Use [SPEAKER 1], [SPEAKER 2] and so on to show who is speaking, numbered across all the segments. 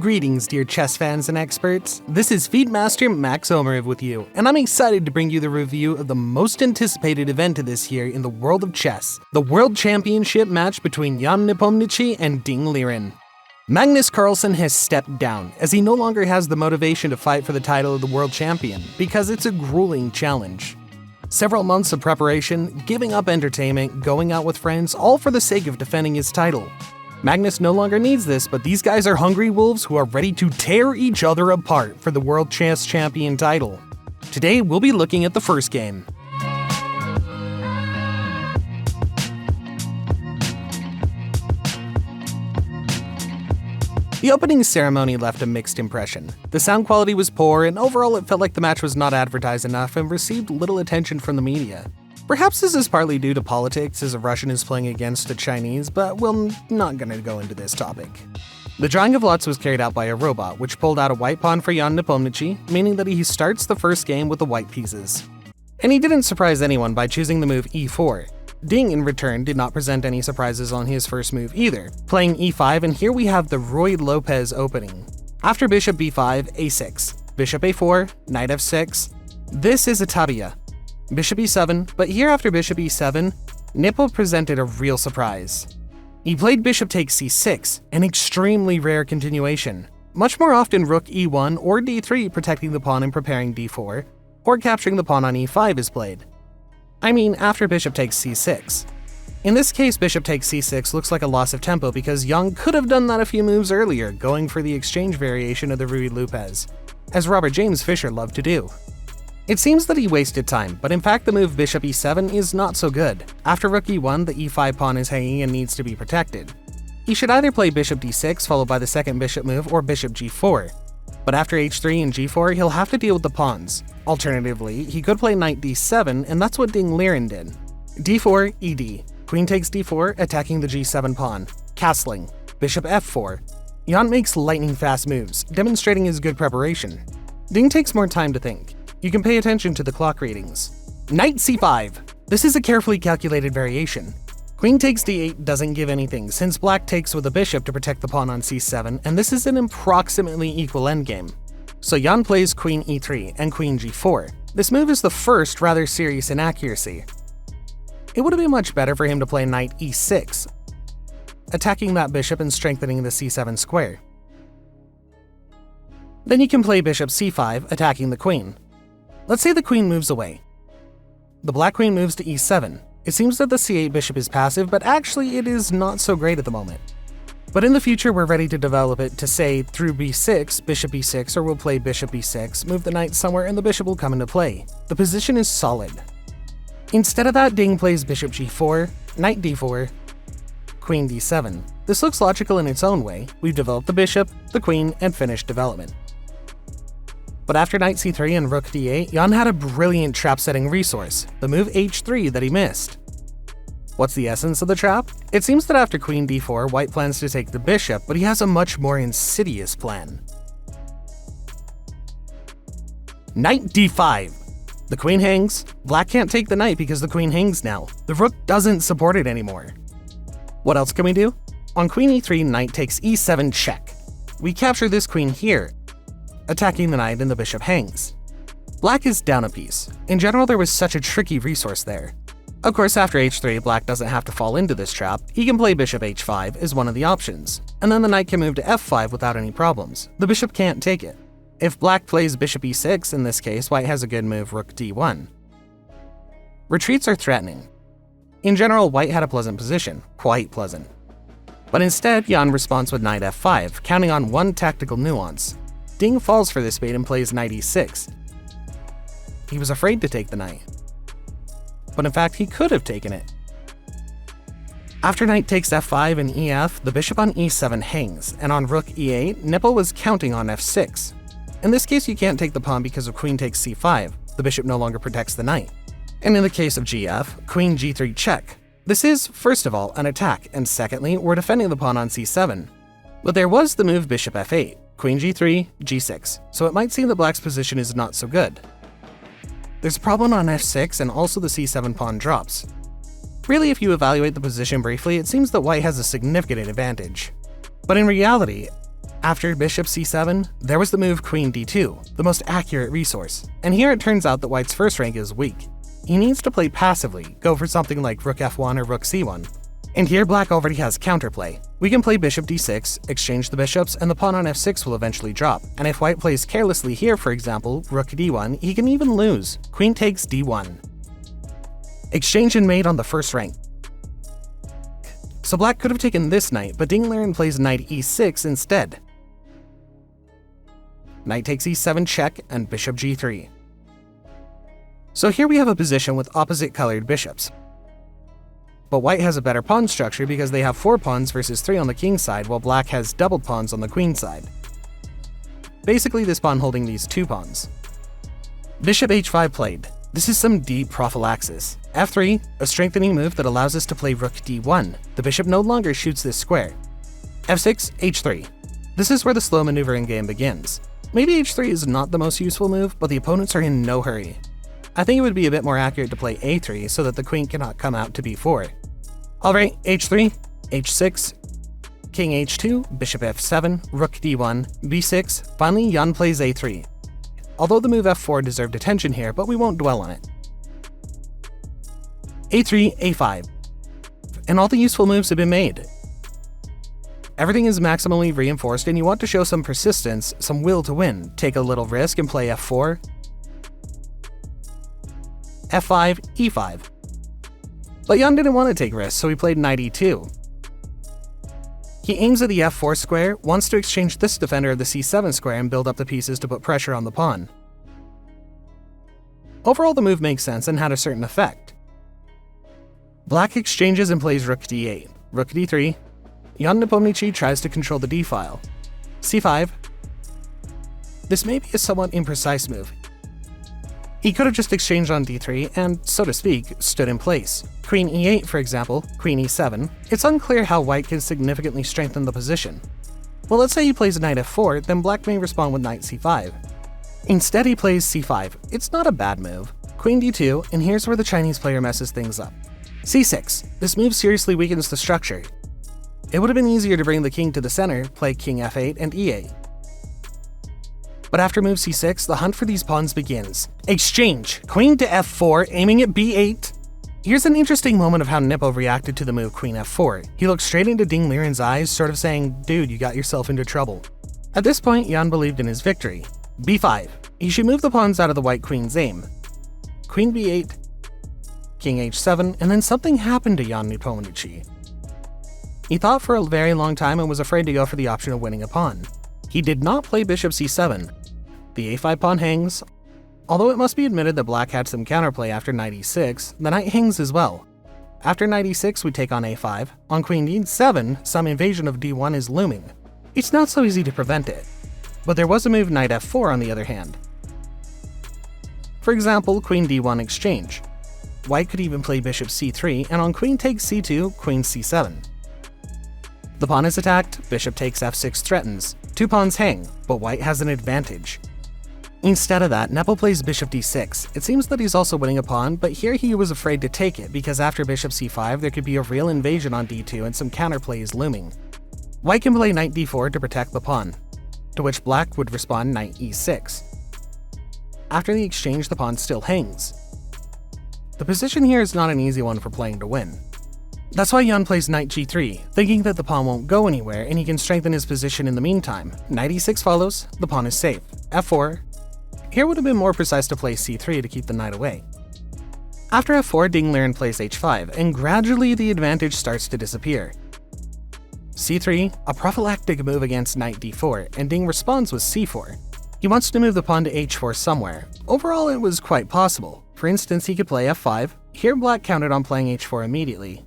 [SPEAKER 1] Greetings, dear chess fans and experts. This is FIDE Master Max Omariev with you, and I'm excited to bring you the review of the most anticipated event of this year in the world of chess, the World Championship match between Jan Nepomniachtchi and Ding Liren. Magnus Carlsen has stepped down, as he no longer has the motivation to fight for the title of the world champion, because it's a grueling challenge. Several months of preparation, giving up entertainment, going out with friends, all for the sake of defending his title. Magnus no longer needs this, but these guys are hungry wolves who are ready to tear each other apart for the World Chess Champion title. Today, we'll be looking at the first game. The opening ceremony left a mixed impression. The sound quality was poor, and overall it felt like the match was not advertised enough and received little attention from the media. Perhaps this is partly due to politics, as a Russian is playing against a Chinese, but we're not gonna go into this topic. The drawing of lots was carried out by a robot, which pulled out a white pawn for Jan Nepomniachtchi, meaning that he starts the first game with the white pieces. And he didn't surprise anyone by choosing the move e4. Ding, in return, did not present any surprises on his first move either, playing e5, and here we have the Ruy Lopez opening. After bishop b5, a6, bishop a4, knight f6. This is a tabia. Bishop e7, but here after bishop e7, Nepo presented a real surprise. He played bishop takes c6, an extremely rare continuation. Much more often rook e1 or d3 protecting the pawn and preparing d4, or capturing the pawn on e5 is played. I mean, after bishop takes c6. In this case, bishop takes c6 looks like a loss of tempo because Jan could have done that a few moves earlier, going for the exchange variation of the Ruy Lopez, as Robert James Fischer loved to do. It seems that he wasted time, but in fact the move bishop e7 is not so good. After rook e1, the e5 pawn is hanging and needs to be protected. He should either play bishop d6 followed by the second bishop move or bishop g4. But after h3 and g4, he'll have to deal with the pawns. Alternatively, he could play knight d7, and that's what Ding Liren did. d4, ed. Queen takes d4, attacking the g7 pawn. Castling. Bishop f4. Jan makes lightning-fast moves, demonstrating his good preparation. Ding takes more time to think. You can pay attention to the clock readings. Knight c5. This is a carefully calculated variation. Queen takes d8 doesn't give anything, since black takes with a bishop to protect the pawn on c7, and this is an approximately equal endgame. So Jan plays queen e3 and queen g4. This move is the first rather serious inaccuracy. It would have been much better for him to play knight e6, attacking that bishop and strengthening the c7 square. Then you can play bishop c5, attacking the queen. Let's say the queen moves away. The black queen moves to e7. It seems that the c8 bishop is passive, but actually it is not so great at the moment. But in the future, we're ready to develop it to say through b6, bishop e6, or we'll play bishop e6, move the knight somewhere, and the bishop will come into play. The position is solid. Instead of that, Ding plays bishop g4, knight d4, queen d7. This looks logical in its own way. We've developed the bishop, the queen, and finished development. But after knight c3 and rook d8, Jan had a brilliant trap-setting resource, the move h3 that he missed. What's the essence of the trap? It seems that after queen d4, white plans to take the bishop, but he has a much more insidious plan. Knight d5. The queen hangs. Black can't take the knight because the queen hangs now. The rook doesn't support it anymore. What else can we do? On queen e3, knight takes e7 check. We capture this queen here, attacking the knight and the bishop hangs. Black is down a piece. In general, there was such a tricky resource there. Of course, after h3, black doesn't have to fall into this trap. He can play bishop h5 as one of the options, and then the knight can move to f5 without any problems. The bishop can't take it. If black plays bishop e6, in this case, white has a good move rook d1. Retreats are threatening. In general, white had a pleasant position, quite pleasant. But instead, Jan responds with knight f5, counting on one tactical nuance. Ding falls for this bait and plays knight e6. He was afraid to take the knight. But in fact, he could have taken it. After knight takes f5 and ef, the bishop on e7 hangs, and on rook e8, Nepo was counting on f6. In this case, you can't take the pawn because of queen takes c5. The bishop no longer protects the knight. And in the case of gf, queen g3 check. This is, first of all, an attack, and secondly, we're defending the pawn on c7. But there was the move bishop f8. Queen g3, g6, so it might seem that black's position is not so good. There's a problem on f6 and also the c7 pawn drops. Really, if you evaluate the position briefly, it seems that white has a significant advantage. But in reality, After bishop c7, there was the move queen d2, the most accurate resource. And here it turns out that white's first rank is weak. He needs to play passively, go for something like rook f1 or rook c1. And here black already has counterplay. We can play bishop d6, exchange the bishops, and the pawn on f6 will eventually drop. And if white plays carelessly here, for example, rook d1, he can even lose. Queen takes d1. Exchange and mate on the first rank. So black could have taken this knight, but Liren plays knight e6 instead. Knight takes e7 check, and bishop g3. So here we have a position with opposite colored bishops. But white has a better pawn structure because they have 4 pawns versus 3 on the king side, while black has doubled pawns on the queen side. Basically this pawn holding these 2 pawns. Bishop h5 played. This is some deep prophylaxis. f3, a strengthening move that allows us to play rook d1. The bishop no longer shoots this square. f6, h3. This is where the slow maneuvering game begins. Maybe h3 is not the most useful move, but the opponents are in no hurry. I think it would be a bit more accurate to play a3 so that the queen cannot come out to b4. Alright, h3, h6, king h2, bishop f7, rook d1, b6, finally Jan plays a3. Although the move f4 deserved attention here, but we won't dwell on it. a3, a5. And all the useful moves have been made. Everything is maximally reinforced and you want to show some persistence, some will to win. Take a little risk and play f4, f5, e5. But Jan didn't want to take risks, so he played knight e2. He aims at the f4 square, wants to exchange this defender of the c7 square and build up the pieces to put pressure on the pawn. Overall the move makes sense and had a certain effect. Black exchanges and plays rook d8, rook d3. Jan Nepomniachtchi tries to control the d-file. c5. This may be a somewhat imprecise move. He could have just exchanged on d3 and, so to speak, stood in place. Queen e8, for example, queen e7. It's unclear how white can significantly strengthen the position. Well, let's say he plays knight f4, then black may respond with knight c5. Instead he plays c5. It's not a bad move. Queen d2, and here's where the Chinese player messes things up. c6. This move seriously weakens the structure. It would have been easier to bring the king to the center, play king f8 and e8. But after move c6, the hunt for these pawns begins. Exchange! Queen to f4, aiming at b8. Here's an interesting moment of how Nepo reacted to the move queen f4. He looked straight into Liren's eyes, sort of saying, dude, you got yourself into trouble. At this point, Jan believed in his victory. b5. He should move the pawns out of the white queen's aim. Queen b8, king h7, and then something happened to Jan Nepomniachtchi. He thought for a very long time and was afraid to go for the option of winning a pawn. He did not play bishop c7. The a5 pawn hangs. Although it must be admitted that black had some counterplay after knight e6, the knight hangs as well. After knight e6, we take on a5. On queen d7, some invasion of d1 is looming. It's not so easy to prevent it. But there was a move knight f4 on the other hand. For example, queen d1 exchange. White could even play bishop c3, and on queen takes c2, queen c7. The pawn is attacked, bishop takes f6 threatens. 2 pawns hang, but white has an advantage. Instead of that, Nepo plays bishop d6. It seems that he's also winning a pawn, but here he was afraid to take it because after bishop c5 there could be a real invasion on d2 and some counterplay is looming. White can play knight d4 to protect the pawn, to which black would respond knight e6. After the exchange, the pawn still hangs. The position here is not an easy one for playing to win. That's why Jan plays knight g3, thinking that the pawn won't go anywhere and he can strengthen his position in the meantime. Knight e6 follows, the pawn is safe. f4. Here would have been more precise to play c3 to keep the knight away. After f4, Liren plays h5, and gradually the advantage starts to disappear. c3, a prophylactic move against knight d4, and Ding responds with c4. He wants to move the pawn to h4 somewhere. Overall, it was quite possible. For instance, he could play f5. Here black counted on playing h4 immediately.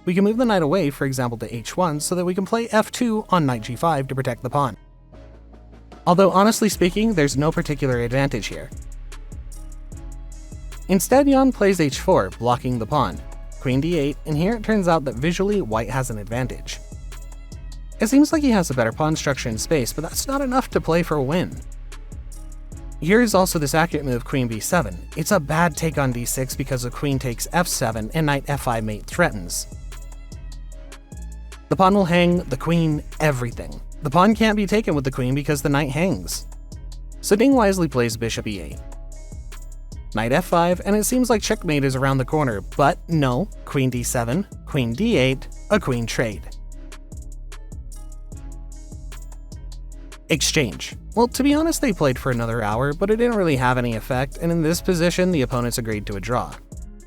[SPEAKER 1] We can move the knight away, for example to h1, so that we can play f2 on knight g5 to protect the pawn. Although honestly speaking, there's no particular advantage here. Instead, Jan plays h4, blocking the pawn. Queen d8, and here it turns out that visually, white has an advantage. It seems like he has a better pawn structure in space, but that's not enough to play for a win. Here is also this accurate move queen b7. It's a bad take on d6 because the queen takes f7 and knight f5 mate threatens. The pawn will hang, the queen, everything. The pawn can't be taken with the queen because the knight hangs. So Ding wisely plays bishop e8. Knight f5, and it seems like checkmate is around the corner, but no, queen d7, queen d8, a queen trade. Exchange. Well, to be honest, they played for another hour, but it didn't really have any effect, and in this position, the opponents agreed to a draw.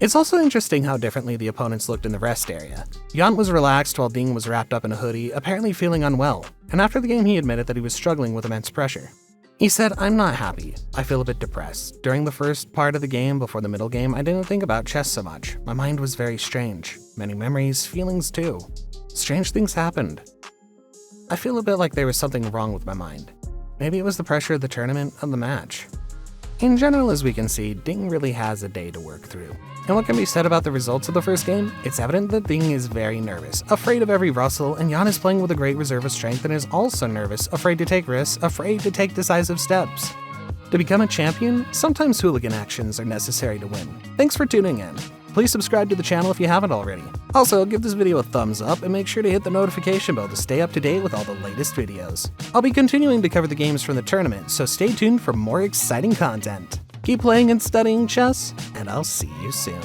[SPEAKER 1] It's also interesting how differently the opponents looked in the rest area. Jan was relaxed while Ding was wrapped up in a hoodie, apparently feeling unwell, and after the game he admitted that he was struggling with immense pressure. He said, "I'm not happy. I feel a bit depressed. During the first part of the game, before the middle game, I didn't think about chess so much. My mind was very strange. Many memories, feelings too. Strange things happened. I feel a bit like there was something wrong with my mind. Maybe it was the pressure of the tournament, of the match." In general, as we can see, Ding really has a day to work through. And what can be said about the results of the first game? It's evident that Ding is very nervous, afraid of every rustle, and Jan is playing with a great reserve of strength and is also nervous, afraid to take risks, afraid to take decisive steps. To become a champion, sometimes hooligan actions are necessary to win. Thanks for tuning in. Please subscribe to the channel if you haven't already. Also, give this video a thumbs up and make sure to hit the notification bell to stay up to date with all the latest videos. I'll be continuing to cover the games from the tournament, so stay tuned for more exciting content. Keep playing and studying chess, and I'll see you soon.